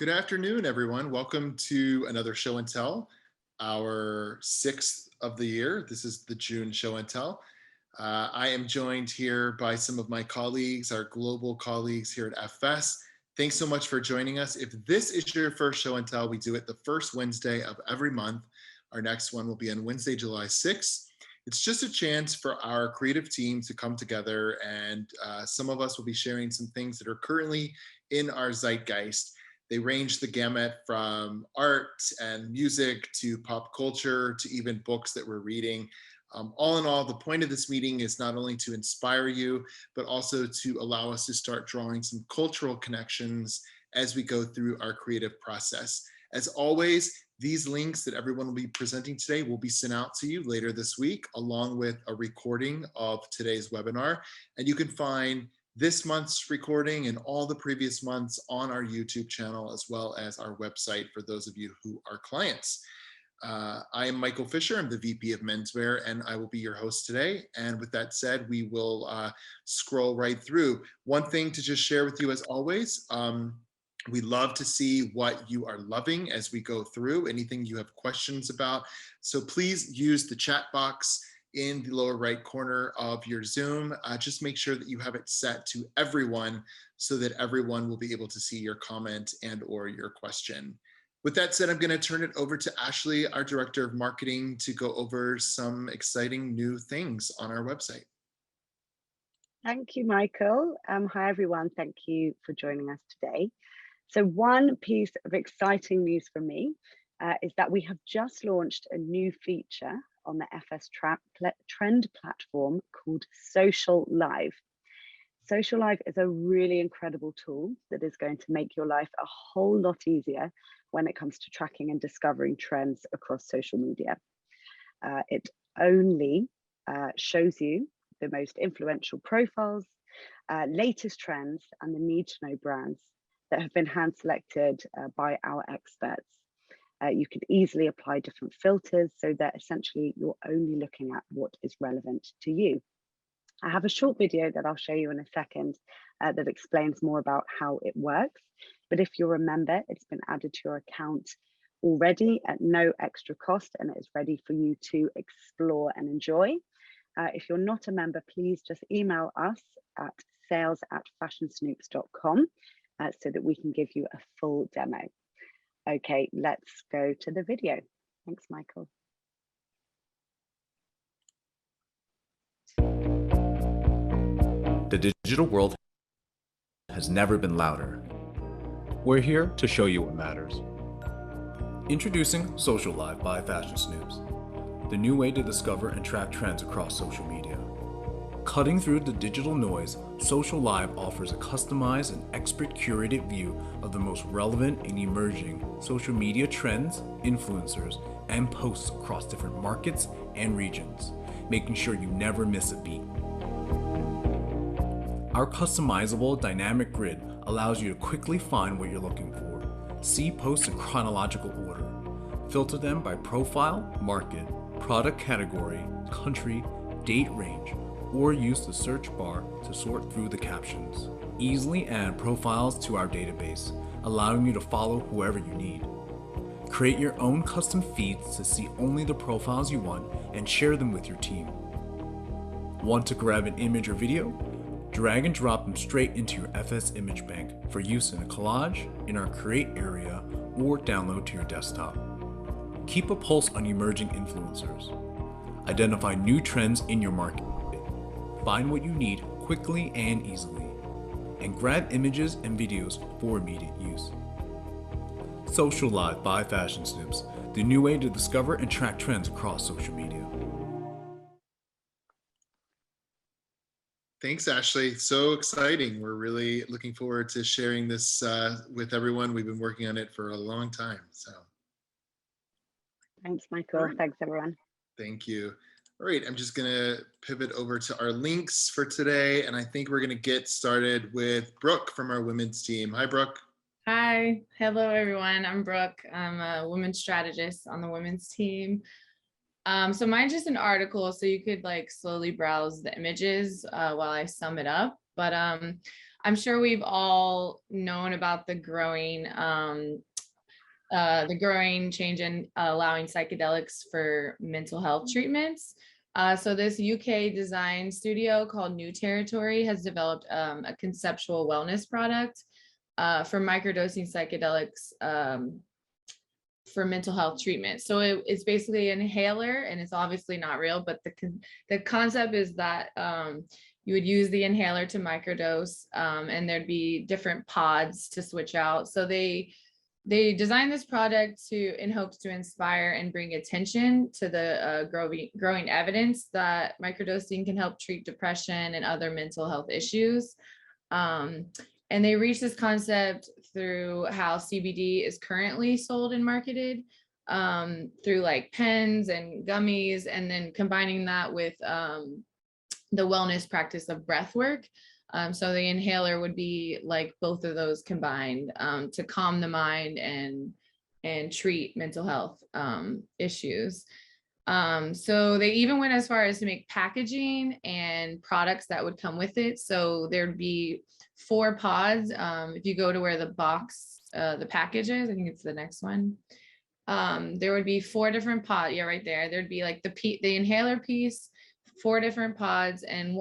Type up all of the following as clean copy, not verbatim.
Good afternoon, everyone. Welcome to another show and tell, our sixth of the year. This is the June show and tell. I am joined here by some of my colleagues, our global colleagues here at FS. Thanks so much for joining us. If this is your first show and tell, we do it the first Wednesday of every month. Our next one will be on Wednesday, July 6th. It's just a chance for our creative team to come together, and some of us will be sharing some things that are currently in our zeitgeist. They range the gamut from art and music to pop culture to even books that we're reading. All in all, the point of this meeting is not only to inspire you, but also to allow us to start drawing some cultural connections as we go through our creative process. As always, these links that everyone will be presenting today will be sent out to you later this week, along with a recording of today's webinar. And you can find this month's recording and all the previous months on our YouTube channel, as well as our website for those of you who are clients. I am Michael Fisher. I'm the VP of Menswear, and I will be your host today. And with that said, we will scroll right through. One thing to just share with you as always, we love to see what you are loving as we go through, anything you have questions about. So please use the chat box in the lower right corner of your Zoom. Just make sure that you have it set to everyone so that everyone will be able to see your comment and or your question. With that said, I'm going to turn it over to Ashley, our Director of Marketing, to go over some exciting new things on our website. Thank you, Michael. Hi, everyone. Thank you for joining us today. So one piece of exciting news for me is that we have just launched a new feature on the FS Trend platform called Social Live. Social Live is a really incredible tool that is going to make your life a whole lot easier when it comes to tracking and discovering trends across social media. It only shows you the most influential profiles, latest trends, and the need to know brands that have been hand selected by our experts. You can easily apply different filters so that essentially you're only looking at what is relevant to you. I have a short video that I'll show you in a second that explains more about how it works. But if you're a member, it's been added to your account already at no extra cost, and it is ready for you to explore and enjoy. If you're not a member, please just email us at sales@fashionsnoops.com so that we can give you a full demo. Okay, let's go to the video. Thanks, Michael. The digital world has never been louder. We're here to show you what matters. Introducing Social Live by Fashion Snoops, the new way to discover and track trends across social media. Cutting through the digital noise, Social Live offers a customized and expert curated view of the most relevant and emerging social media trends, influencers, and posts across different markets and regions, making sure you never miss a beat. Our customizable dynamic grid allows you to quickly find what you're looking for, see posts in chronological order, filter them by profile, market, product category, country, date range, or use the search bar to sort through the captions. Easily add profiles to our database, allowing you to follow whoever you need. Create your own custom feeds to see only the profiles you want and share them with your team. Want to grab an image or video? Drag and drop them straight into your FS image bank for use in a collage, in our create area, or download to your desktop. Keep a pulse on emerging influencers. Identify new trends in your market. Find what you need quickly and easily. And grab images and videos for immediate use. Social Live by Fashion Snoops, the new way to discover and track trends across social media. Thanks, Ashley. So exciting. We're really looking forward to sharing this with everyone. We've been working on it for a long time. So Thanks, Michael. Right. Thanks, everyone. Thank you. All right, I'm just gonna pivot over to our links for today, and I think we're gonna get started with Brooke from our women's team. Hi, Brooke. Hi, hello everyone. I'm Brooke. I'm a women's strategist on the women's team. So mine's just an article, so you could like slowly browse the images while I sum it up. But I'm sure we've all known about the growing change in allowing psychedelics for mental health treatments. So this UK design studio called New Territory has developed a conceptual wellness product for microdosing psychedelics for mental health treatment. So it's basically an inhaler, and it's obviously not real, but the concept is that you would use the inhaler to microdose, and there'd be different pods to switch out. So they designed this product in hopes to inspire and bring attention to the growing evidence that microdosing can help treat depression and other mental health issues. And they reached this concept through how CBD is currently sold and marketed, through like pens and gummies, and then combining that with the wellness practice of breath work. So the inhaler would be like both of those combined to calm the mind and treat mental health issues. So they even went as far as to make packaging and products that would come with it. So there'd be 4 pods. If you go to where the package is, I think it's the next one. There would be 4 different pods. Yeah, right there. There'd be like the inhaler piece, 4 different pods, and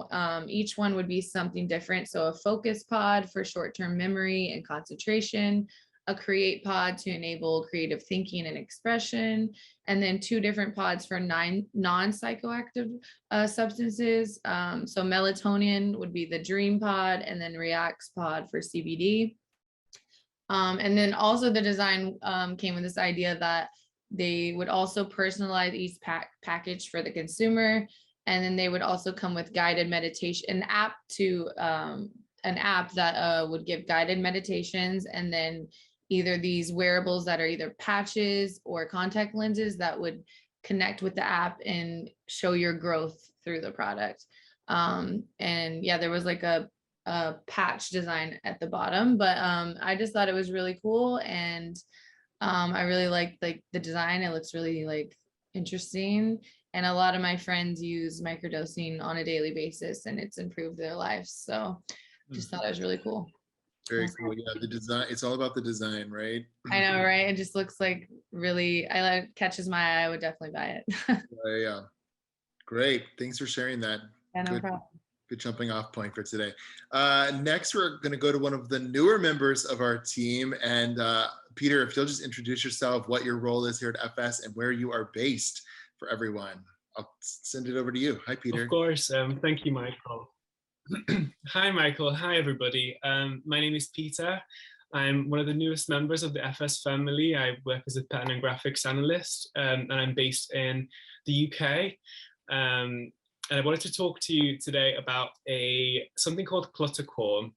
each one would be something different. So a focus pod for short-term memory and concentration, a create pod to enable creative thinking and expression, and then 2 different pods for 9 non-psychoactive substances. So melatonin would be the dream pod, and then relax pod for CBD. And then also the design came with this idea that they would also personalize each package for the consumer. And then they would also come with guided meditation, an app that would give guided meditations, and then either these wearables that are either patches or contact lenses that would connect with the app and show your growth through the product. And yeah, there was like a patch design at the bottom, but I just thought it was really cool, and I really liked like the design. It looks really like interesting, and a lot of my friends use microdosing on a daily basis, and it's improved their lives. So just thought it was really cool. Very cool. Yeah, the design, it's all about the design, right? I know, right? It just looks like really, catches my eye. I would definitely buy it. Yeah. Great. Thanks for sharing that. Yeah, no Good. problem. Good jumping off point for today. Next, we're going to go to one of the newer members of our team. And Peter, if you'll just introduce yourself, what your role is here at FS, and where you are based for everyone. I'll send it over to you. Hi, Peter. Of course. Thank you, Michael. Hi, Michael. Hi, everybody. My name is Peter. I'm one of the newest members of the FS family. I work as a pattern and graphics analyst, and I'm based in the UK. And I wanted to talk to you today about something called Cluttercore,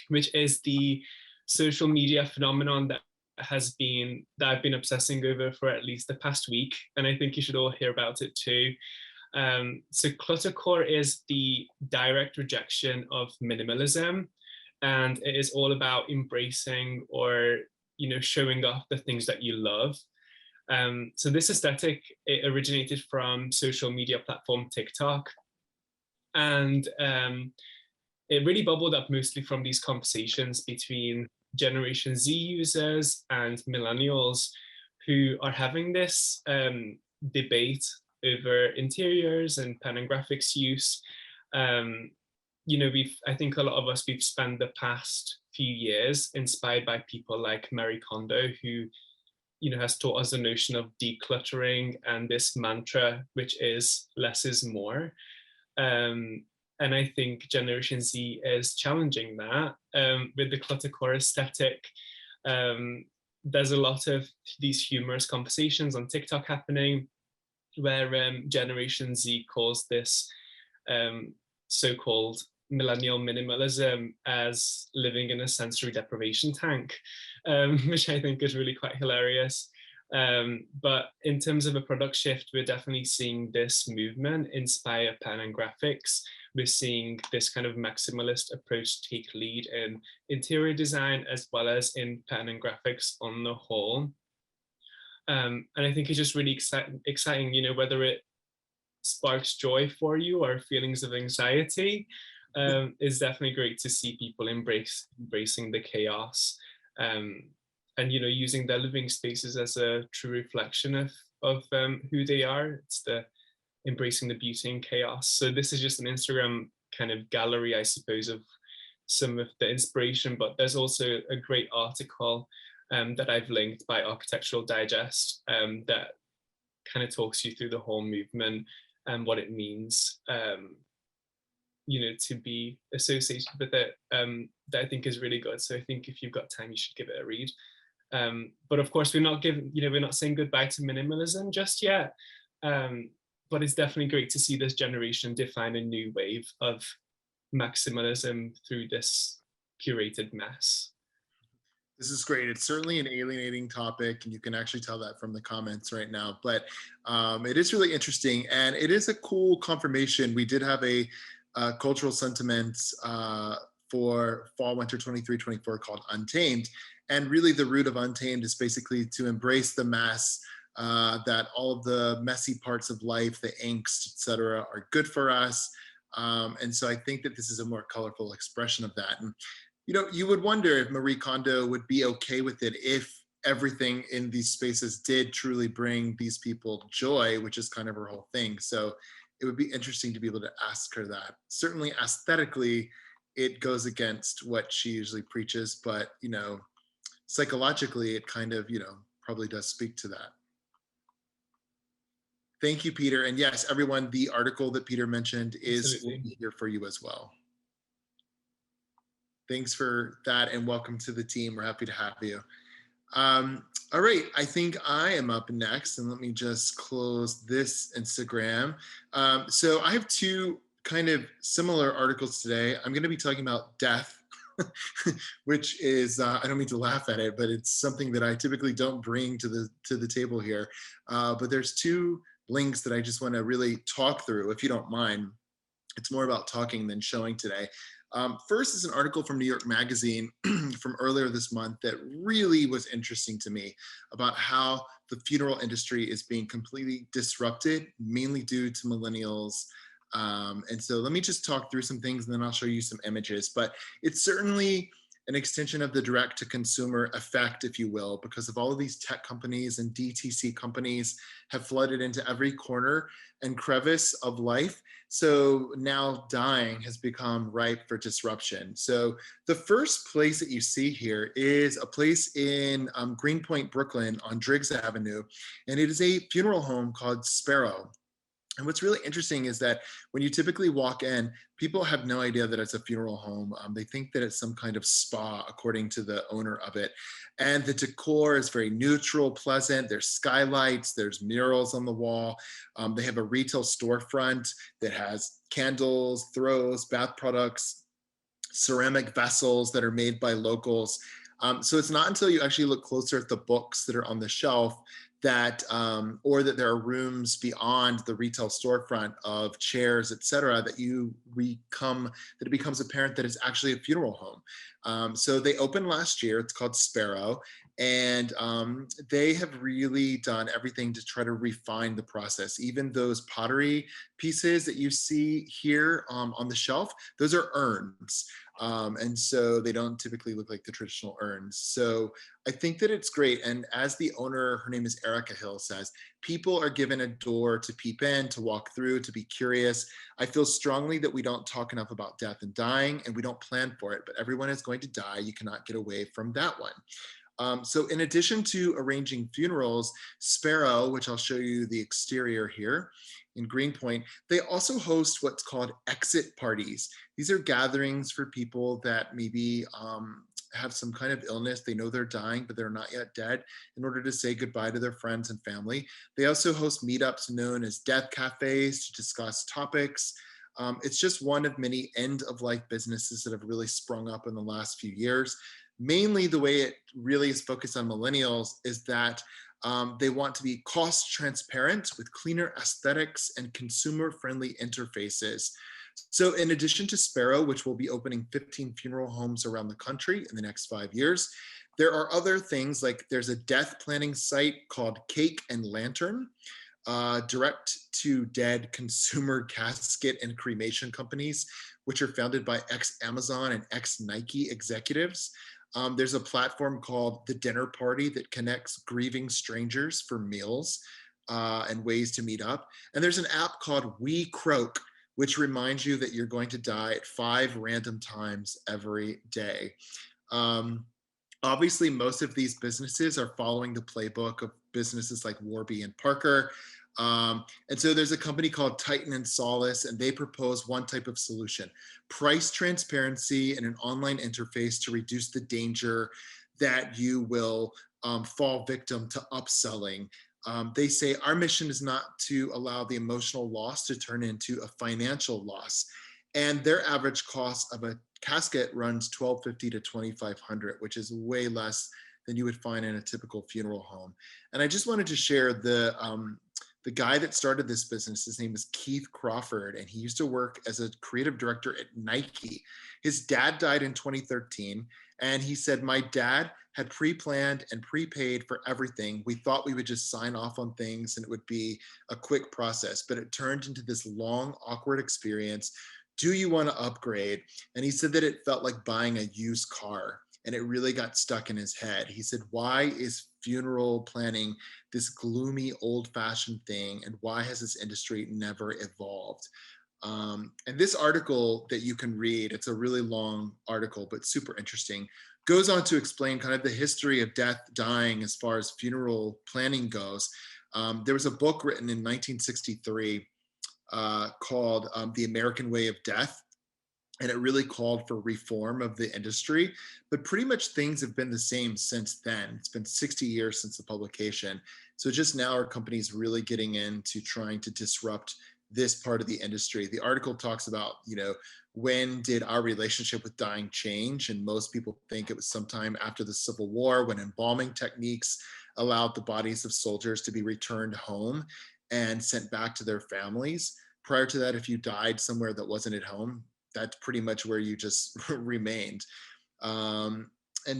which is the social media phenomenon that I've been obsessing over for at least the past week, and I think you should all hear about it too. So Cluttercore is the direct rejection of minimalism, and it is all about embracing or showing off the things that you love. So this aesthetic, it originated from social media platform TikTok, and it really bubbled up mostly from these conversations between Generation Z users and millennials who are having this debate over interiors and pen and graphics use. I think a lot of us, we've spent the past few years inspired by people like Marie Kondo, who has taught us the notion of decluttering and this mantra, which is less is more. And I think Generation Z is challenging that with the Cluttercore aesthetic. There's a lot of these humorous conversations on TikTok happening where Generation Z calls this so-called millennial minimalism as living in a sensory deprivation tank, which I think is really quite hilarious. But in terms of a product shift, we're definitely seeing this movement inspire pen and graphics. We're seeing this kind of maximalist approach take lead in interior design as well as in pen and graphics on the whole. And I think it's just really exciting, whether it sparks joy for you or feelings of anxiety. It's definitely great to see people embracing the chaos, and using their living spaces as a true reflection of who they are. It's the embracing the beauty and chaos. So this is just an Instagram kind of gallery, I suppose, of some of the inspiration, but there's also a great article that I've linked by Architectural Digest that kind of talks you through the whole movement and what it means, to be associated with it, that I think is really good. So I think if you've got time, you should give it a read. But of course, we're not saying goodbye to minimalism just yet. But it's definitely great to see this generation define a new wave of maximalism through this curated mess. This is great. It's certainly an alienating topic, and you can actually tell that from the comments right now. But it is really interesting, and it is a cool confirmation. We did have a cultural sentiment for fall winter 23-24 called Untamed, and really the root of Untamed is basically to embrace the mess, that all of the messy parts of life, the angst, etc., are good for us. And so I think that this is a more colorful expression of that. And you would wonder if Marie Kondo would be okay with it if everything in these spaces did truly bring these people joy, which is kind of her whole thing. So it would be interesting to be able to ask her that. Certainly aesthetically, it goes against what she usually preaches, but psychologically, it kind of, probably does speak to that. Thank you, Peter. And yes, everyone, the article that Peter mentioned is here for you as well. Thanks for that, and welcome to the team. We're happy to have you. All right, I think I am up next, and let me just close this Instagram. So I have two kind of similar articles today. I'm going to be talking about death, which is, I don't mean to laugh at it, but it's something that I typically don't bring to the table here. But there's two links that I just want to really talk through, if you don't mind. It's more about talking than showing today. First is an article from New York Magazine from earlier this month that really was interesting to me about how the funeral industry is being completely disrupted, mainly due to millennials. And so let me just talk through some things, and then I'll show you some images. But it's certainly an extension of the direct to consumer effect, if you will, because of all of these tech companies and DTC companies have flooded into every corner and crevice of life. So now dying has become ripe for disruption. So the first place that you see here is a place in Greenpoint, Brooklyn on Driggs Avenue, and it is a funeral home called Sparrow. And what's really interesting is that when you typically walk in, people have no idea that it's a funeral home. They think that it's some kind of spa, according to the owner of it. And the decor is very neutral, pleasant. There's skylights, there's murals on the wall. They have a retail storefront that has candles, throws, bath products, ceramic vessels that are made by locals. So it's not until you actually look closer at the books that are on the shelf that, or that there are rooms beyond the retail storefront of chairs, et cetera, that it becomes apparent that it's actually a funeral home. So they opened last year. It's called Sparrow. And they have really done everything to try to refine the process. Even those pottery pieces that you see here on the shelf, those are urns. And so they don't typically look like the traditional urns. So I think that it's great. And as the owner, her name is Erica Hill, says, people are given a door to peep in, to walk through, to be curious. I feel strongly that we don't talk enough about death and dying, and we don't plan for it, but everyone is going to die. You cannot get away from that one. So in addition to arranging funerals, Sparrow, which I'll show you the exterior here in Greenpoint, they also host what's called exit parties. These are gatherings for people that maybe have some kind of illness. They know they're dying, but they're not yet dead, in order to say goodbye to their friends and family. They also host meetups known as death cafes to discuss topics. It's just one of many end-of-life businesses that have really sprung up in the last few years. Mainly the way it really is focused on millennials is that they want to be cost transparent with cleaner aesthetics and consumer-friendly interfaces. So in addition to Sparrow, which will be opening 15 funeral homes around the country in the next 5 years, there are other things, like there's a death planning site called Cake and Lantern. direct to dead consumer casket and cremation companies, which are founded by ex-Amazon and ex-Nike executives. There's a platform called The Dinner Party that connects grieving strangers for meals and ways to meet up. And there's an app called We Croak, which reminds you that you're going to die at 5 random times every day. Obviously, most of these businesses are following the playbook of businesses like Warby and Parker. And so there's a company called Titan and Solace, and they propose one type of solution: price transparency and an online interface to reduce the danger that you will fall victim to upselling. They say our mission is not to allow the emotional loss to turn into a financial loss. And their average cost of a casket runs $1,250 to $2,500, which is way less than you would find in a typical funeral home. And I just wanted to share the guy that started this business. His name is Keith Crawford, and he used to work as a creative director at Nike. His dad died in 2013, and he said, my dad had pre-planned and prepaid for everything. We thought we would just sign off on things and it would be a quick process, but it turned into this long, awkward experience. Do you want to upgrade? And he said that it felt like buying a used car, and it really got stuck in his head. He said, why is funeral planning this gloomy, old-fashioned thing, and why has this industry never evolved? And this article that you can read, it's a really long article, but super interesting, goes on to explain kind of the history of death, dying as far as funeral planning goes. There was a book written in 1963 called The American Way of Death. And it really called for reform of the industry, but pretty much things have been the same since then. It's been 60 years since the publication. So just now are companies really getting into trying to disrupt this part of the industry. The article talks about, when did our relationship with dying change? And most people think it was sometime after the Civil War, when embalming techniques allowed the bodies of soldiers to be returned home and sent back to their families. Prior to that, if you died somewhere that wasn't at home, that's pretty much where you just remained. And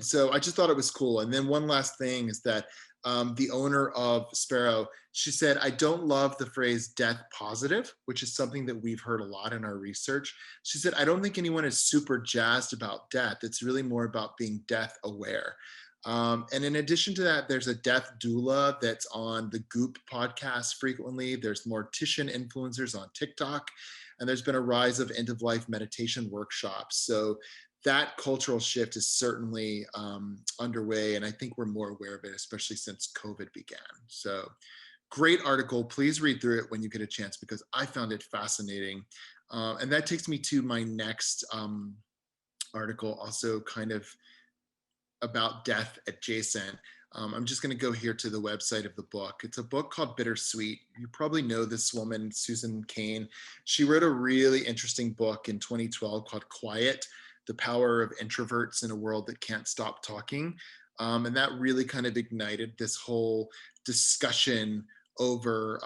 so I just thought it was cool. And then one last thing is that the owner of Sparrow, she said, I don't love the phrase death positive, which is something that we've heard a lot in our research. She said, I don't think anyone is super jazzed about death. It's really more about being death aware. And in addition to that, there's a death doula that's on the Goop podcast frequently. There's mortician influencers on TikTok. And there's been a rise of end-of-life meditation workshops. So that cultural shift is certainly underway. And I think we're more aware of it, especially since COVID began. So great article. Please read through it when you get a chance, because I found it fascinating. And that takes me to my next article, also kind of about death adjacent. I'm just going to go here to the website of the book. It's a book called Bittersweet. You probably know this woman, Susan Cain. She wrote a really interesting book in 2012 called Quiet: The Power of Introverts in a World That Can't Stop Talking. And that really kind of ignited this whole discussion over,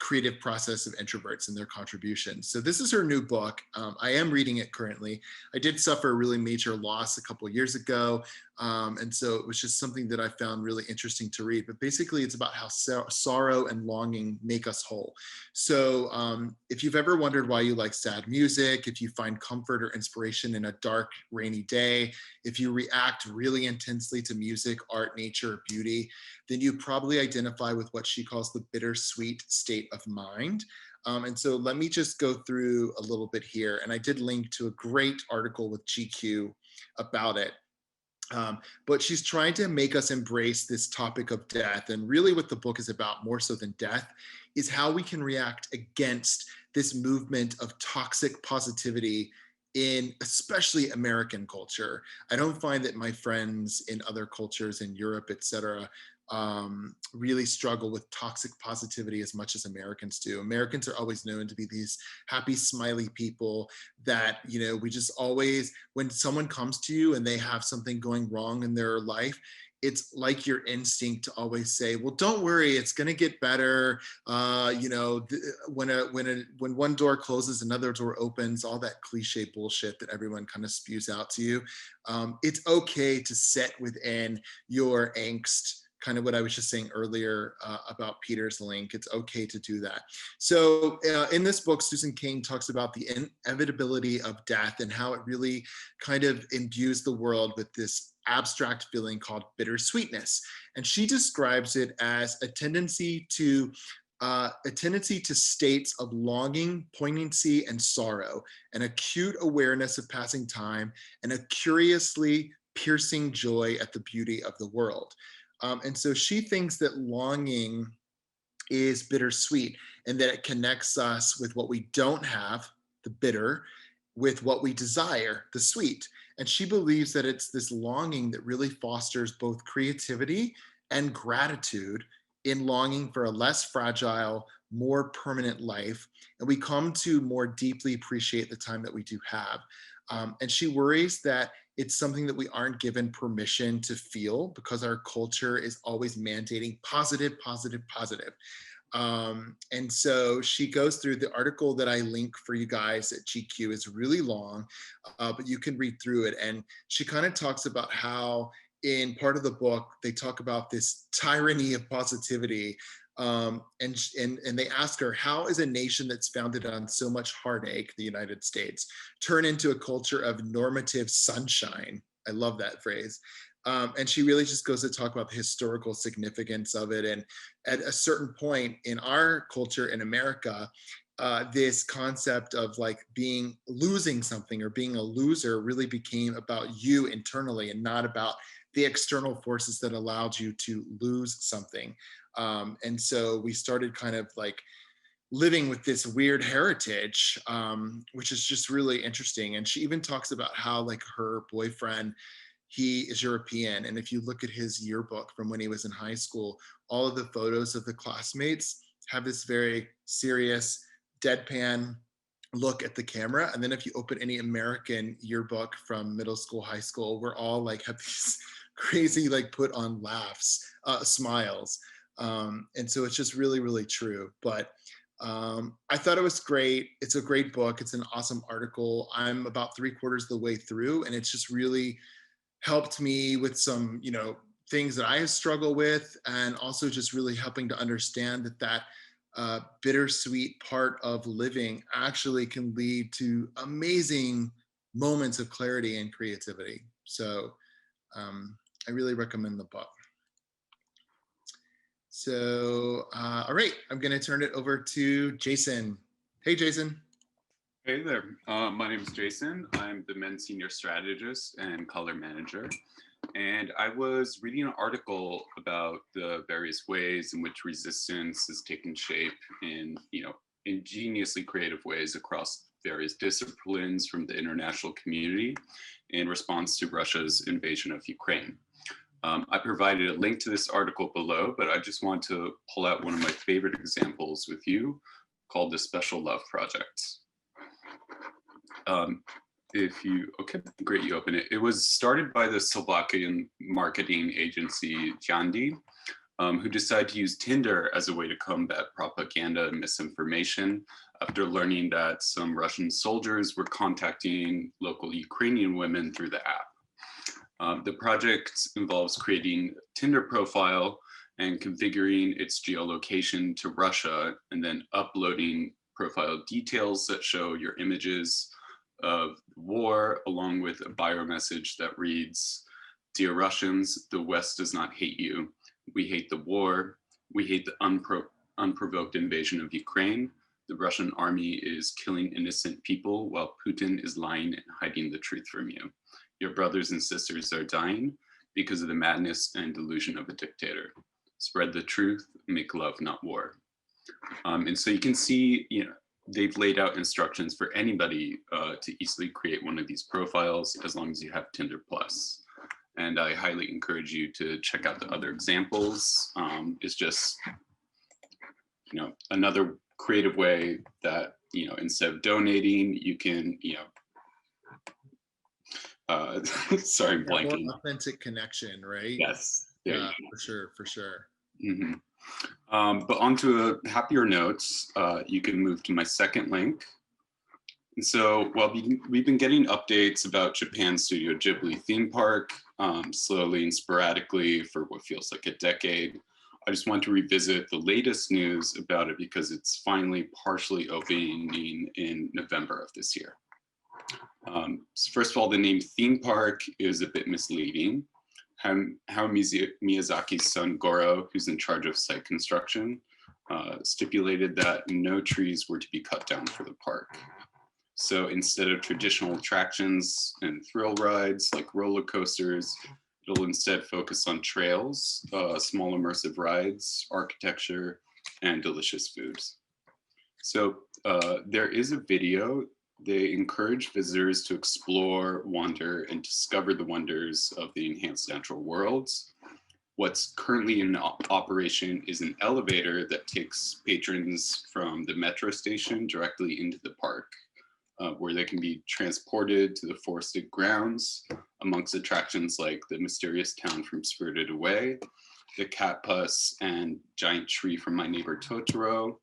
creative process of introverts and their contributions. So this is her new book. I am reading it currently. I did suffer a really major loss a couple of years ago. And so it was just something that I found really interesting to read. But basically it's about how sorrow and longing make us whole. So if you've ever wondered why you like sad music, if you find comfort or inspiration in a dark, rainy day, if you react really intensely to music, art, nature, or beauty, then you probably identify with what she calls the bittersweet state of mind. And so let me just go through a little bit here. And I did link to a great article with GQ about it. But she's trying to make us embrace this topic of death. And really what the book is about, more so than death, is how we can react against this movement of toxic positivity in especially American culture. I don't find that my friends in other cultures in Europe, et cetera, really struggle with toxic positivity as much as Americans do. Americans are always known to be these happy, smiley people that, we just always, when someone comes to you and they have something going wrong in their life, it's like your instinct to always say, well, don't worry, it's going to get better. When one door closes, another door opens, all that cliche bullshit that everyone kind of spews out to you. It's okay to sit within your angst, kind of what I was just saying earlier about Peter's link. It's okay to do that. So in this book, Susan Cain talks about the inevitability of death and how it really kind of imbues the world with this abstract feeling called bittersweetness. And she describes it as a tendency to states of longing, poignancy, and sorrow, an acute awareness of passing time, and a curiously piercing joy at the beauty of the world. And so she thinks that longing is bittersweet and that it connects us with what we don't have, the bitter, with what we desire, the sweet. And she believes that it's this longing that really fosters both creativity and gratitude in longing for a less fragile, more permanent life. And we come to more deeply appreciate the time that we do have. And she worries that it's something that we aren't given permission to feel because our culture is always mandating positive, positive, positive. And so she goes through the article that I link for you guys at GQ. Is really long, but you can read through it. And she kind of talks about how in part of the book, they talk about this tyranny of positivity. And they ask her, how is a nation that's founded on so much heartache, the United States, turn into a culture of normative sunshine? I love that phrase. And she really just goes to talk about the historical significance of it. And at a certain point in our culture in America, this concept of like losing something or being a loser really became about you internally and not about the external forces that allowed you to lose something. And so we started kind of like living with this weird heritage, which is just really interesting. And she even talks about how like her boyfriend, he is European. And if you look at his yearbook from when he was in high school, all of the photos of the classmates have this very serious, deadpan look at the camera. And then if you open any American yearbook from middle school, high school, we're all like have these crazy, like put on laughs, smiles. And so it's just really, really true. But I thought it was great. It's a great book. It's an awesome article. I'm about 3/4 of the way through, and it's just really helped me with some, things that I struggle with, and also just really helping to understand that bittersweet part of living actually can lead to amazing moments of clarity and creativity. So I really recommend the book. So, all right, I'm going to turn it over to Jason. Hey, Jason. Hey there. My name is Jason. I'm the Men's Senior Strategist and Color Manager. And I was reading an article about the various ways in which resistance has taken shape in, ingeniously creative ways across various disciplines from the international community in response to Russia's invasion of Ukraine. I provided a link to this article below, but I just want to pull out one of my favorite examples with you called the Special Love Project. Okay, great, you open it. It was started by the Slovakian marketing agency Jandy, who decided to use Tinder as a way to combat propaganda and misinformation after learning that some Russian soldiers were contacting local Ukrainian women through the app. The project involves creating a Tinder profile and configuring its geolocation to Russia, and then uploading profile details that show your images of war, along with a bio message that reads, "Dear Russians, the West does not hate you. We hate the war. We hate the unprovoked invasion of Ukraine. The Russian army is killing innocent people while Putin is lying and hiding the truth from you. Your brothers and sisters are dying because of the madness and delusion of a dictator. Spread the truth, make love, not war." And so you can see, they've laid out instructions for anybody to easily create one of these profiles as long as you have Tinder Plus. And I highly encourage you to check out the other examples. It's just, another creative way that, instead of donating, you can, sorry, I'm blanking. More authentic connection, right? Yes. Yeah, for sure. Mm-hmm. But onto a happier note, you can move to my second link. And so, we've been getting updates about Japan's Studio Ghibli theme park, slowly and sporadically for what feels like a decade. I just want to revisit the latest news about it because it's finally partially opening in November of this year. So first of all, the name theme park is a bit misleading. Miyazaki's son Goro, who's in charge of site construction, stipulated that no trees were to be cut down for the park. So instead of traditional attractions and thrill rides like roller coasters, it'll instead focus on trails, small immersive rides, architecture, and delicious foods. So there is a video. They encourage visitors to explore, wander, and discover the wonders of the enhanced natural worlds. What's currently in operation is an elevator that takes patrons from the metro station directly into the park, where they can be transported to the forested grounds amongst attractions like the mysterious town from Spirited Away, the cat bus and giant tree from My Neighbor Totoro,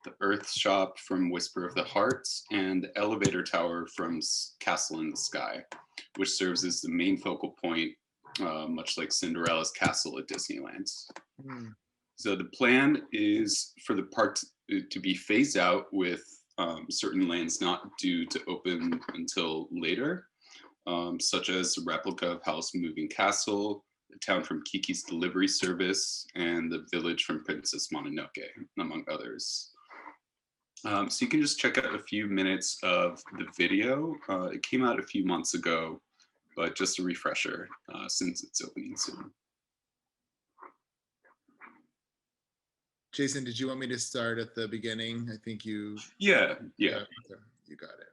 the earth shop from Whisper of the Hearts, and the elevator tower from Castle in the Sky, which serves as the main focal point, much like Cinderella's castle at Disneyland. So the plan is for the park to be phased out with certain lands not due to open until later, such as a replica of Howl's Moving Castle, the town from Kiki's Delivery Service, and the village from Princess Mononoke, among others. So you can just check out a few minutes of the video. It came out a few months ago, but just a refresher since it's opening soon. Jason, did you want me to start at the beginning? I think you. Yeah. Okay, you got it.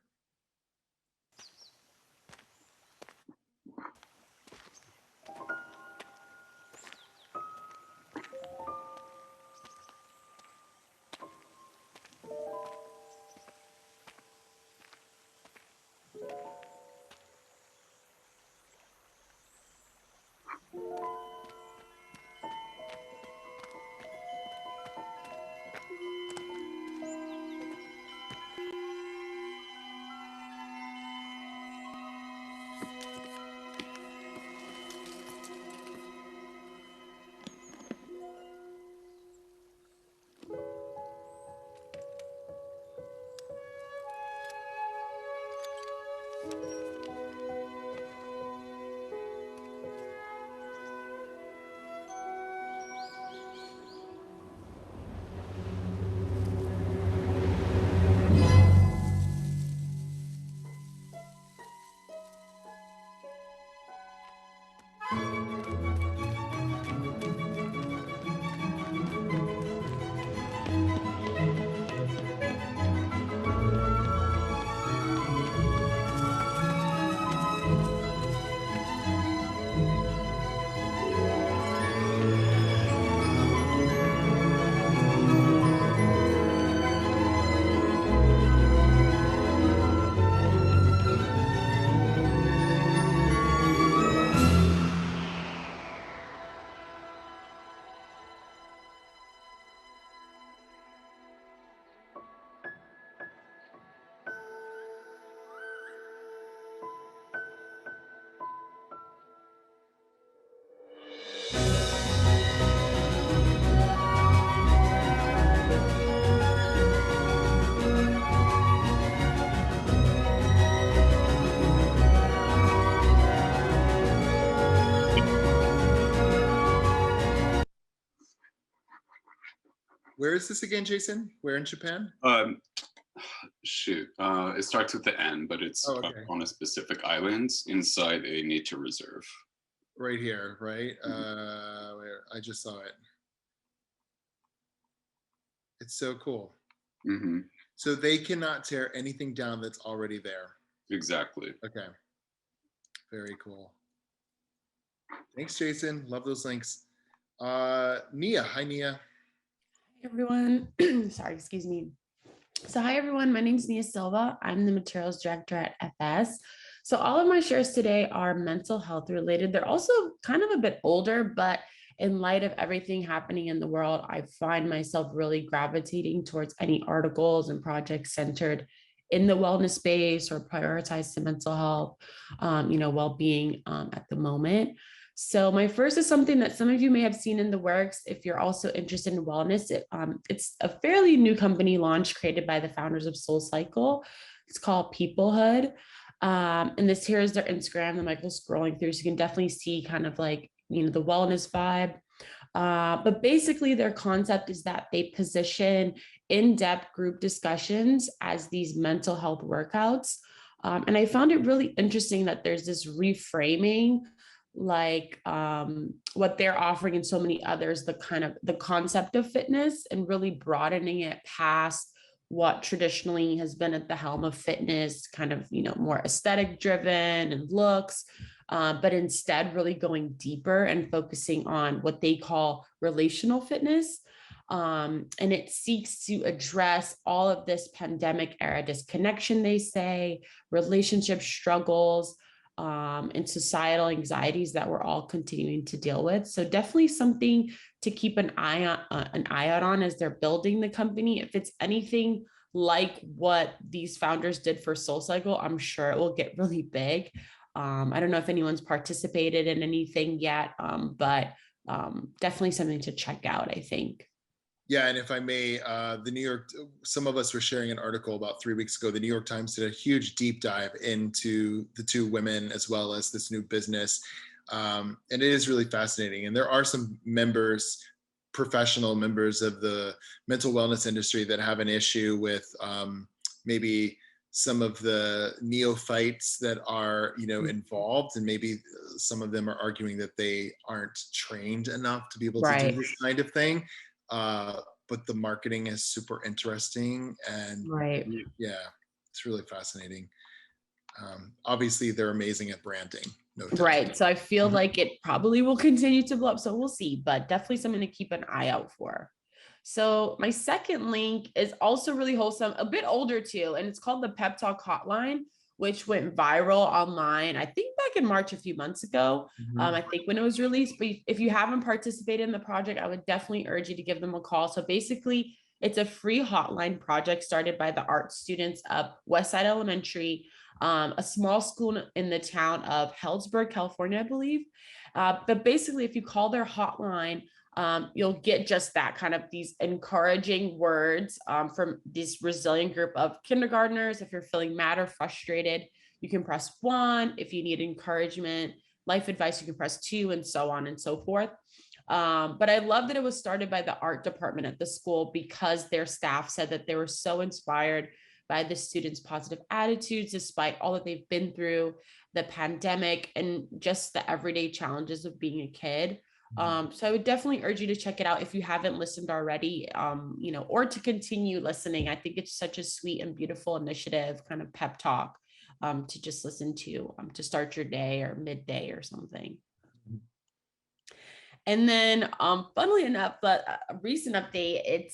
Where is this again, Jason? Where in Japan? It starts with the N, but it's on a specific island inside a nature reserve. Right here, right? Where I just saw it. It's so cool. Mm-hmm. So they cannot tear anything down that's already there. Exactly. Okay. Very cool. Thanks, Jason. Love those links. Nia. Hi, Nia. Hi, everyone. Sorry, excuse me. So hi, everyone. My name is Nia Silva. I'm the materials director at FS. So all of my shares today are mental health related. They're also kind of a bit older, but in light of everything happening in the world, I find myself really gravitating towards any articles and projects centered in the wellness space or prioritize some mental health, well-being at the moment. So my first is something that some of you may have seen in the works. If you're also interested in wellness, it's a fairly new company launch created by the founders of SoulCycle. It's called Peoplehood. And this here is their Instagram that Michael's scrolling through. So you can definitely see kind of like, the wellness vibe. But basically their concept is that they position in-depth group discussions as these mental health workouts. And I found it really interesting that there's this reframing, like what they're offering and so many others, the concept of fitness, and really broadening it past what traditionally has been at the helm of fitness, kind of, more aesthetic driven and looks, but instead really going deeper and focusing on what they call relational fitness. And it seeks to address all of this pandemic era disconnection, they say, relationship struggles, and societal anxieties that we're all continuing to deal with. So definitely something to keep an eye out on as they're building the company. If it's anything like what these founders did for SoulCycle, I'm sure it will get really big. I don't know if anyone's participated in anything yet, but definitely something to check out, I think. Yeah, and if I may, some of us were sharing an article about 3 weeks ago. The New York Times did a huge deep dive into the two women as well as this new business. And it is really fascinating. And there are some professional members of the mental wellness industry that have an issue with maybe some of the neophytes that are, involved, and maybe some of them are arguing that they aren't trained enough to be able to do this kind of thing. But the marketing is super interesting, and yeah, it's really fascinating. Obviously they're amazing at branding. No doubt. Right. So I feel like it probably will continue to blow up. So we'll see, but definitely something to keep an eye out for. So my second link is also really wholesome, a bit older too, and it's called the Pep Talk Hotline, which went viral online, I think back in March, a few months ago, I think when it was released. But if you haven't participated in the project, I would definitely urge you to give them a call. So basically, it's a free hotline project started by the art students of Westside Elementary, a small school in the town of Healdsburg, California, I believe. But basically, if you call their hotline, you'll get just that, kind of these encouraging words from this resilient group of kindergartners. If you're feeling mad or frustrated, you can press 1. If you need encouragement, life advice, you can press 2, and so on and so forth. But I love that it was started by the art department at the school, because their staff said that they were so inspired by the students' positive attitudes, despite all that they've been through, the pandemic, and just the everyday challenges of being a kid. So I would definitely urge you to check it out if you haven't listened already, or to continue listening. I think it's such a sweet and beautiful initiative, kind of pep talk, to just listen to start your day or midday or something. And then, funnily enough, but a recent update,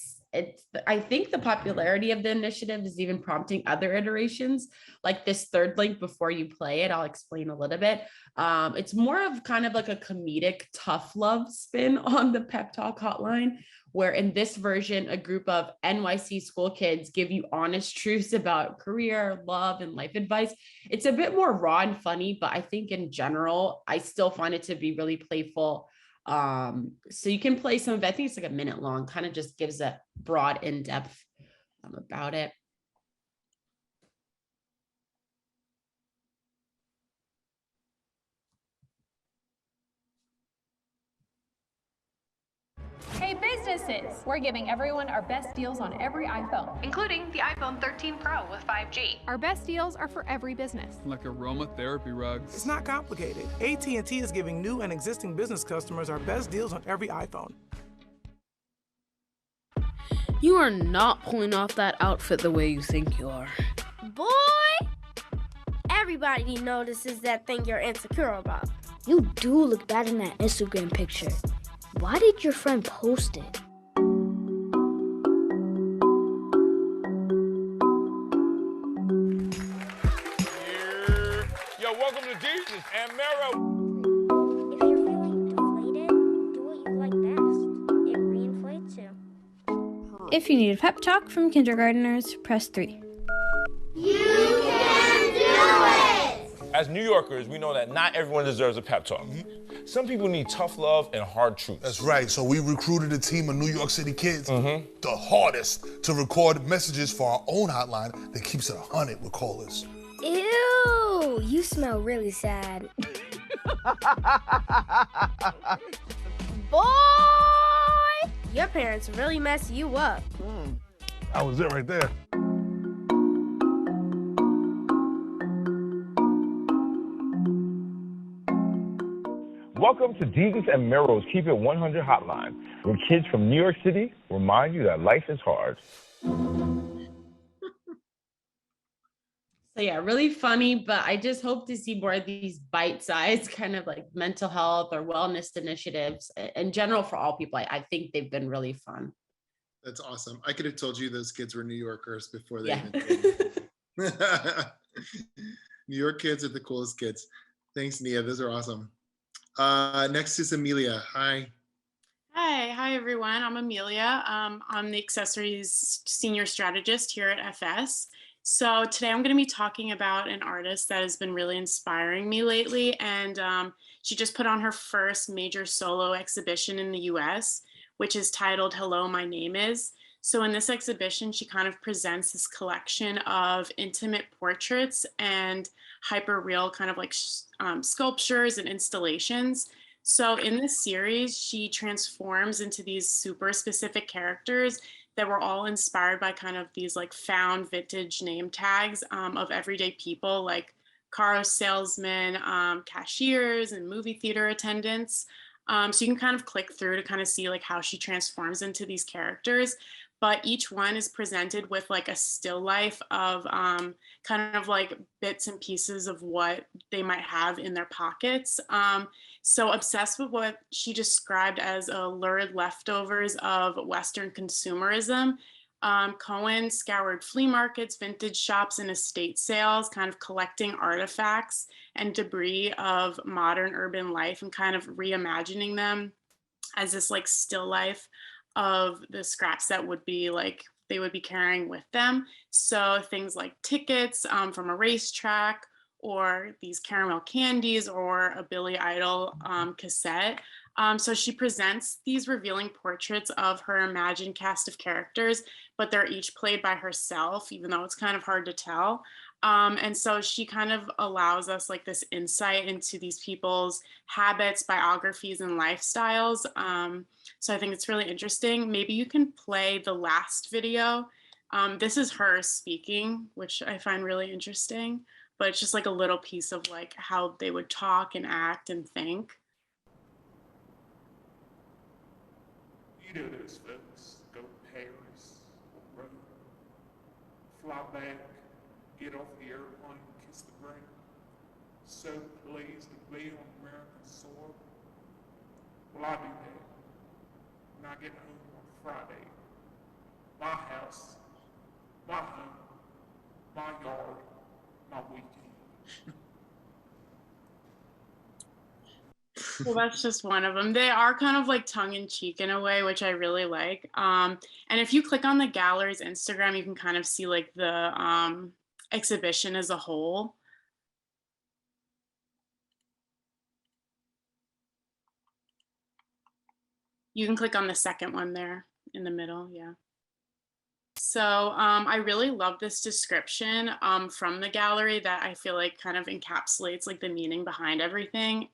I think the popularity of the initiative is even prompting other iterations, like this third link before you play it. I'll explain a little bit. It's more of kind of like a comedic tough love spin on the Pep Talk Hotline, where in this version, a group of NYC school kids give you honest truths about career, love, and life advice. It's a bit more raw and funny, but I think in general, I still find it to be really playful. So you can play some of it. I think it's like a minute long, kind of just gives a broad in-depth about it. Hey businesses, we're giving everyone our best deals on every iPhone, including the iPhone 13 Pro with 5G. Our best deals are for every business. Like aromatherapy rugs. It's not complicated. AT&T is giving new and existing business customers our best deals on every iPhone. You are not pulling off that outfit the way you think you are. Boy! Everybody notices that thing you're insecure about. You do look bad in that Instagram picture. Why did your friend post it? Yo, welcome to Jesus and Mero. If you're feeling deflated, do what you like best. It re-inflates you. If you need a pep talk from kindergartners, press 3. Yeah! As New Yorkers, we know that not everyone deserves a pep talk. Some people need tough love and hard truths. That's right. So we recruited a team of New York City kids, the hardest, to record messages for our own hotline that keeps it 100 with callers. Ew, you smell really sad. Boy, your parents really mess you up. That was it right there. Welcome to Jesus and Mero's Keep It 100 hotline, where kids from New York City remind you that life is hard. So yeah, really funny, but I just hope to see more of these bite-sized kind of like mental health or wellness initiatives in general for all people. I think they've been really fun. That's awesome. I could have told you those kids were New Yorkers before they Yeah. even told me. New York kids are the coolest kids. Thanks, Nia. Those are awesome. Next is Amelia. Hi. Hi everyone. I'm Amelia. I'm the accessories senior strategist here at FS. So today I'm going to be talking about an artist that has been really inspiring me lately, and she just put on her first major solo exhibition in the US, which is titled Hello, My Name Is. So in this exhibition, she kind of presents this collection of intimate portraits and hyper-real kind of like sculptures and installations. So in this series, she transforms into these super specific characters that were all inspired by kind of these like found vintage name tags of everyday people like car salesmen, cashiers, and movie theater attendants. So you can kind of click through to kind of see like how she transforms into these characters. But each one is presented with like a still life of kind of like bits and pieces of what they might have in their pockets. So obsessed with what she described as a lurid leftovers of Western consumerism, Cohen scoured flea markets, vintage shops, and estate sales, kind of collecting artifacts and debris of modern urban life and kind of reimagining them as this like still life of the scraps that would be like they would be carrying with them. So things like tickets from a racetrack, or these caramel candies, or a Billy Idol cassette. So she presents these revealing portraits of her imagined cast of characters, but they're each played by herself, even though it's kind of hard to tell. And so she kind of allows us like this insight into these people's habits, biographies, and lifestyles. So I think it's really interesting. Maybe you can play the last video. This is her speaking, which I find really interesting, but it's just like a little piece of like how they would talk and act and think. You know those folks go to Paris or Rome, fly back, get off the airplane, kiss the ground, so pleased to be on American soil. Well, I do that when I get home on Friday. My house, my home, my yard, my weekend. Well, that's just one of them. They are kind of like tongue-in-cheek in a way, which I really like. And if you click on the gallery's Instagram, you can kind of see like the exhibition as a whole. You can click on the second one there in the middle, yeah. So I really love this description from the gallery that I feel like kind of encapsulates like the meaning behind everything.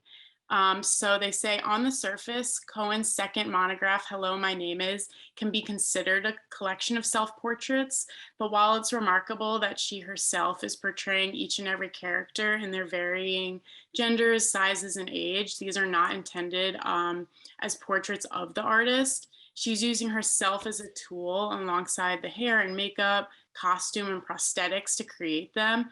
So they say, on the surface, Cohen's second monograph, Hello, My Name Is, can be considered a collection of self-portraits, but while it's remarkable that she herself is portraying each and every character in their varying genders, sizes, and age, these are not intended as portraits of the artist. She's using herself as a tool alongside the hair and makeup, costume, and prosthetics to create them.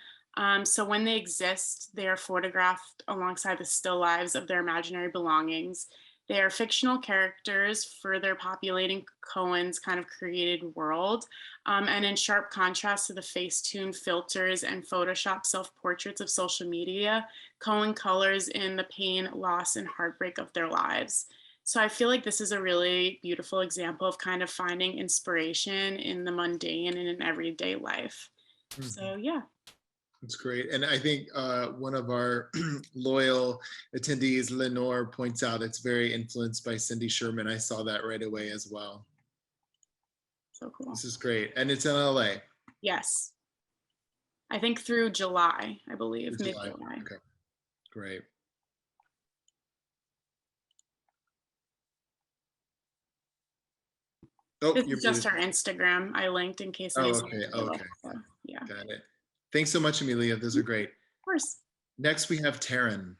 So when they exist, they are photographed alongside the still lives of their imaginary belongings. They are fictional characters, further populating Cohen's kind of created world. And in sharp contrast to the Facetune filters and Photoshop self-portraits of social media, Cohen colors in the pain, loss, and heartbreak of their lives. So I feel like this is a really beautiful example of kind of finding inspiration in the mundane and in everyday life. So yeah. That's great. And I think one of our loyal attendees, Lenore, points out it's very influenced by Cindy Sherman. I saw that right away as well. So cool. This is great. And it's in LA. Yes. I think through July, I believe, Through July. mid-July. Okay, great. Oh, This is just our Instagram. I linked in case. Oh, anyone okay, wanted to okay. look, so, yeah. Of Got it. Thanks so much, Amelia. Those are great. course. Next, we have Taryn.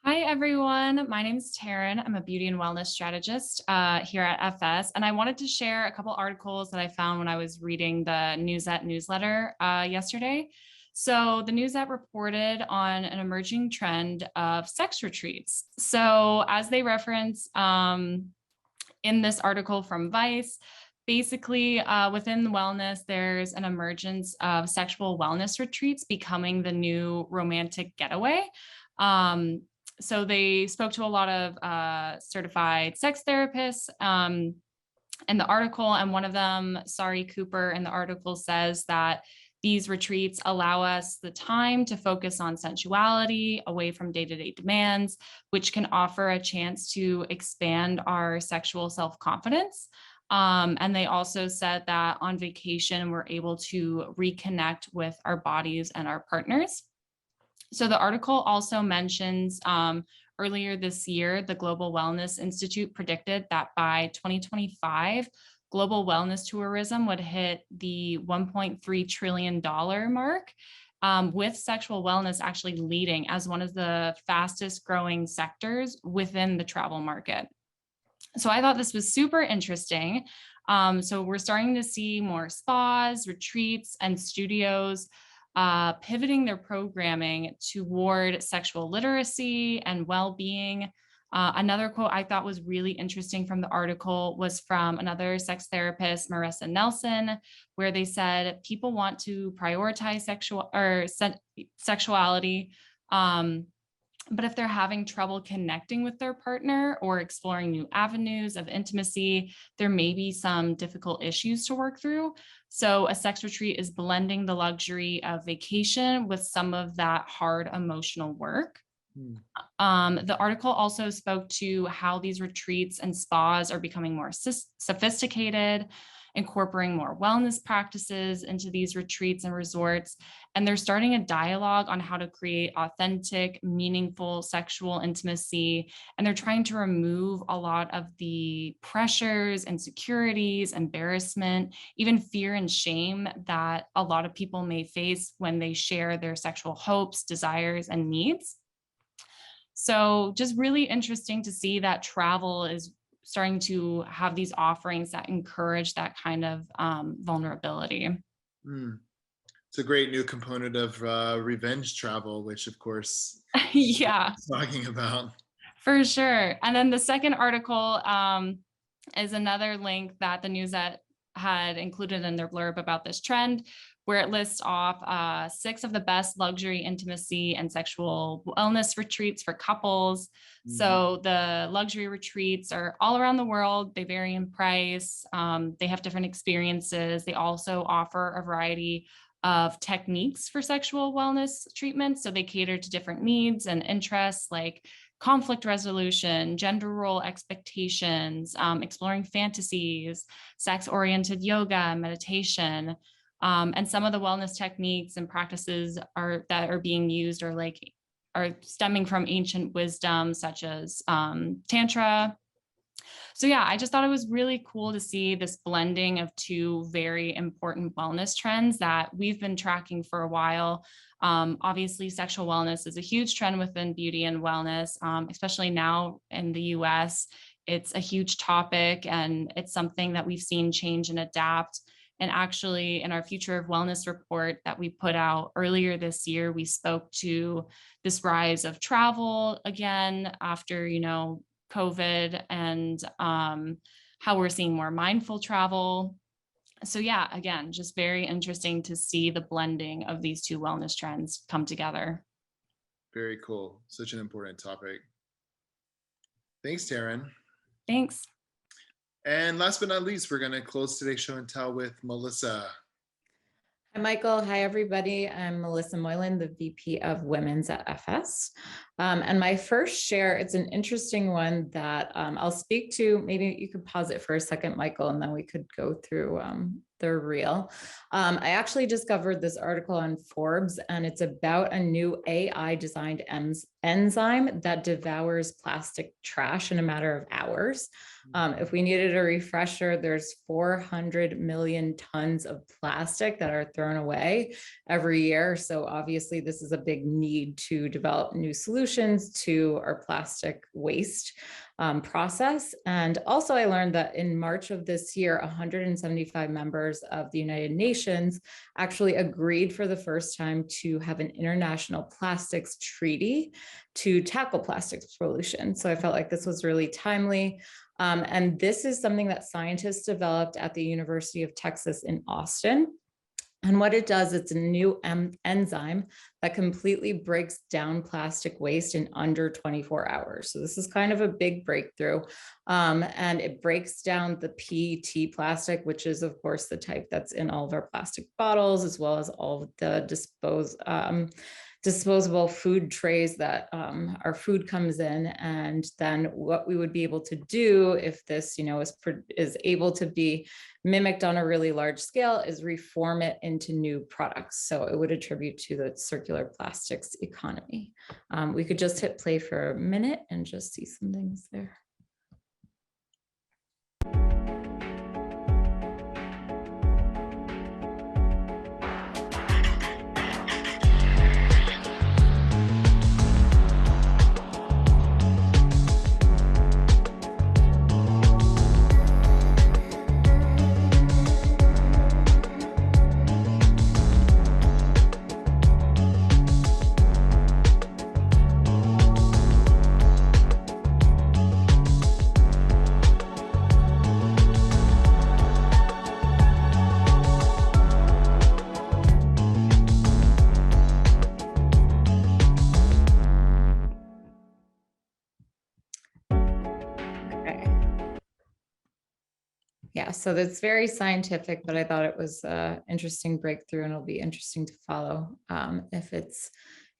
Hi, everyone. My name is Taryn. I'm a beauty and wellness strategist here at FS. And I wanted to share a couple articles that I found when I was reading the Newsette newsletter yesterday. So the Newsette reported on an emerging trend of sex retreats. So as they reference in this article from Vice, basically within the wellness, there's an emergence of sexual wellness retreats becoming the new romantic getaway. So they spoke to a lot of certified sex therapists in the article, and one of them, Sari Cooper, in the article says that these retreats allow us the time to focus on sensuality away from day-to-day demands, which can offer a chance to expand our sexual self-confidence. And they also said that on vacation, we're able to reconnect with our bodies and our partners. So the article also mentions earlier this year, the Global Wellness Institute predicted that by 2025, global wellness tourism would hit the $1.3 trillion mark, with sexual wellness actually leading as one of the fastest growing sectors within the travel market. So I thought this was super interesting. So we're starting to see more spas, retreats, and studios pivoting their programming toward sexual literacy and well-being. Another quote I thought was really interesting from the article was from another sex therapist, Marissa Nelson, where they said people want to prioritize sexuality, but if they're having trouble connecting with their partner or exploring new avenues of intimacy, there may be some difficult issues to work through. So a sex retreat is blending the luxury of vacation with some of that hard emotional work. The article also spoke to how these retreats and spas are becoming more sophisticated, incorporating more wellness practices into these retreats and resorts. And they're starting a dialogue on how to create authentic, meaningful sexual intimacy. And they're trying to remove a lot of the pressures, insecurities, embarrassment, even fear and shame that a lot of people may face when they share their sexual hopes, desires, and needs. So just really interesting to see that travel is starting to have these offerings that encourage that kind of vulnerability. It's a great new component of revenge travel, which of course, yeah, talking about. For sure. And then the second article is another link that the Newsette had included in their blurb about this trend, where it lists off 6 of the best luxury intimacy and sexual wellness retreats for couples. So the luxury retreats are all around the world. They vary in price. They have different experiences. They also offer a variety of techniques for sexual wellness treatments. So they cater to different needs and interests like conflict resolution, gender role expectations, exploring fantasies, sex-oriented yoga, meditation. And some of the wellness techniques and practices that are being used are stemming from ancient wisdom, such as Tantra. So yeah, I just thought it was really cool to see this blending of 2 very important wellness trends that we've been tracking for a while. Obviously, sexual wellness is a huge trend within beauty and wellness, especially now in the US. It's a huge topic, and it's something that we've seen change and adapt. And actually, in our Future of Wellness report that we put out earlier this year, we spoke to this rise of travel again after, COVID, and how we're seeing more mindful travel. So yeah, again, just very interesting to see the blending of these 2 wellness trends come together. Very cool. Such an important topic. Thanks, Taryn. Thanks. And last but not least, we're going to close today's show and tell with Melissa. Hi, Michael. Hi, everybody. I'm Melissa Moylan, the VP of Women's at FS. And my first share, it's an interesting one that I'll speak to. Maybe you could pause it for a second, Michael, and then we could go through the reel. I actually discovered this article on Forbes, and it's about a new AI-designed enzyme that devours plastic trash in a matter of hours. If we needed a refresher, there's 400 million tons of plastic that are thrown away every year. So obviously this is a big need to develop new solutions to our plastic waste process. And also I learned that in March of this year, 175 members of the United Nations actually agreed for the first time to have an international plastics treaty to tackle plastics pollution. So I felt like this was really timely. And this is something that scientists developed at the University of Texas in Austin. And what it does, it's a new enzyme that completely breaks down plastic waste in under 24 hours. So this is kind of a big breakthrough. And it breaks down the PET plastic, which is of course the type that's in all of our plastic bottles, as well as all of the disposable food trays that our food comes in. And then what we would be able to do if this, is able to be mimicked on a really large scale is reform it into new products. So it would attribute to the circular plastics economy. We could just hit play for a minute and just see some things there. Yeah, so that's very scientific, but I thought it was an interesting breakthrough, and it'll be interesting to follow if it's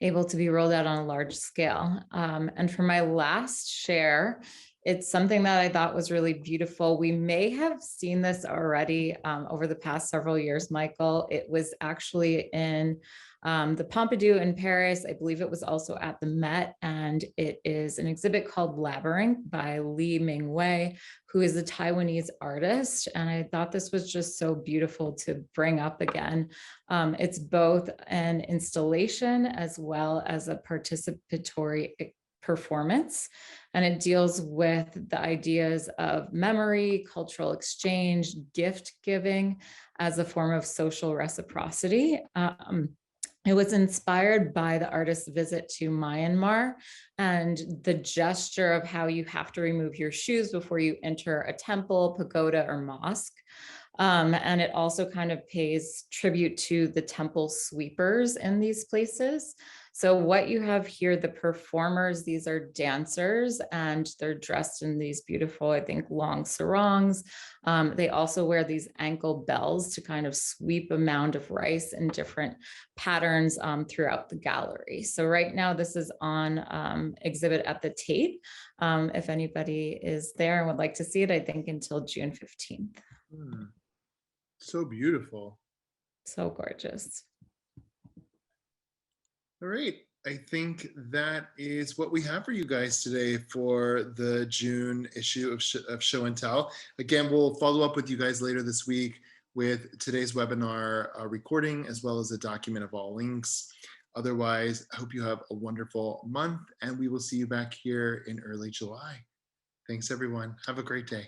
able to be rolled out on a large scale. And for my last share, it's something that I thought was really beautiful. We may have seen this already over the past several years, Michael. It was actually in the Pompidou in Paris. I believe it was also at the Met, and it is an exhibit called Labyrinth by Li Mingwei, who is a Taiwanese artist. And I thought this was just so beautiful to bring up again. It's both an installation as well as a participatory performance, and it deals with the ideas of memory, cultural exchange, gift giving as a form of social reciprocity. It was inspired by the artist's visit to Myanmar and the gesture of how you have to remove your shoes before you enter a temple, pagoda, or mosque. And it also kind of pays tribute to the temple sweepers in these places. So what you have here, the performers, these are dancers, and they're dressed in these beautiful, I think, long sarongs. They also wear these ankle bells to kind of sweep a mound of rice in different patterns throughout the gallery. So right now this is on exhibit at the Tate. If anybody is there and would like to see it, I think until June 15th. So beautiful. So gorgeous. All right, I think that is what we have for you guys today for the June issue of Show and Tell. Again, we'll follow up with you guys later this week with today's webinar recording, as well as a document of all links. Otherwise, I hope you have a wonderful month, and we will see you back here in early July. Thanks, everyone. Have a great day.